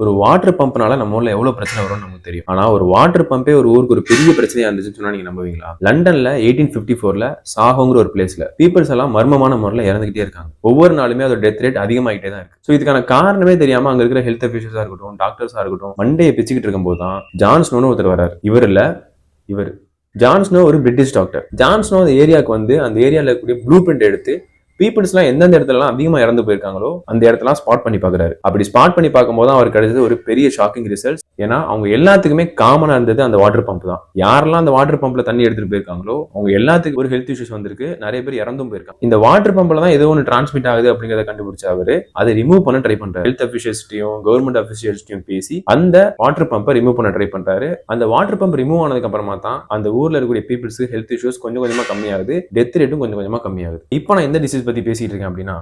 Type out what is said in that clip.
ஒரு வாட்டர் பம்ப்னால நம்ம ஊர்ல எவ்வளவு பிரச்சனை வரும்னு நமக்கு தெரியும். ஆனா ஒரு வாட்டர் பம்பே ஒரு ஊருக்கு ஒரு பெரிய பிரச்சனையா இருந்துச்சுன்னு சொன்னா நீங்க நம்புவீங்களா? லண்டன்ல 1854ல சாஹோங்கிற ஒரு பிளேஸ்ல பீப்புள்ஸ் எல்லாம் மர்மமான முறையில் இறந்துகிட்டே இருக்காங்க. ஒவ்வொரு நாளுமே அதோட டெத் ரேட் அதிகமாகிட்டே தான் இருக்கு. ஸோ இதுக்கான காரணமே தெரியாம அங்க இருக்கிற ஹெல்த் அஃபீஷியல்ஸா இருக்கட்டும், டாக்டர்ஸா இருக்கட்டும், மண்டையை பிச்சுக்கிட்டு இருக்கும் போது தான் ஜான் ஸ்னோன்னு ஒருத்தர் வராரு. இவர் ஜான் ஸ்னோ ஒரு பிரிட்டிஷ் டாக்டர். ஜான் ஸ்னோ அந்த ஏரியாவுக்கு வந்து அந்த ஏரியாவில் இருக்கக்கூடிய ப்ளூ பிரிண்ட் எடுத்து பீப்புள்ஸ்லாம் எந்தெந்த இடத்துலலாம் அதிகமாக இறந்து போயிருக்காங்களோ அந்த இடத்தெல்லாம் ஸ்பாட் பண்ணி பார்க்குறாரு. அப்படி ஸ்பாட் பண்ணி பார்க்கும்போது அவர் கிடைச்சது ஒரு பெரிய ஷாக்கிங் ரிசல்ட்ஸ். ஏன்னா அவங்க எல்லாத்துக்குமே காமனா இருந்தது அந்த வாட்டர் பம்ப் தான். யாரெல்லாம் அந்த வாட்டர் பம்ப்ல தண்ணி எடுத்துட்டு போயிருக்காங்களோ அவங்க எல்லாத்துக்கும் ஒரு ஹெல்த் இஷ்யூஸ் வந்திருக்கு. நிறைய பேர் இறந்தும் போயிருக்காங்க. இந்த வாட்டர் பம்ப்ல தான் ஏதோ ஒன்று டிரான்ஸ்மிட் ஆகுது அப்படிங்கிறத கண்டுபிடிச்ச அவரு அதை ரிமூவ் பண்ண ட்ரை பண்றாரு. ஹெல்த் அஃபிஷியல்ஸ்டையும் கவர்மெண்ட் அஃபிஷியல்ஸ்டையும் பேசி அந்த வாட்டர் பம்பை ரிமூவ் பண்ண ட்ரை பண்றாரு. அந்த வாட்டர் பம்ப் ரிமூவ் ஆனதுக்கு அப்புறமா தான் அந்த ஊர்ல இருக்கக்கூடிய பீப்புள்ஸ் ஹெல்த் இஷ்யூஸ் கொஞ்சம் கொஞ்சமா கம்மியாகுது. டெத் ரேட்டும் கொஞ்சம் கொஞ்சமா கம்மியாகுது. இப்போ நான் எந்த டிசீஸ் பத்தி பேசிட்டு இருக்கேன் அப்படின்னா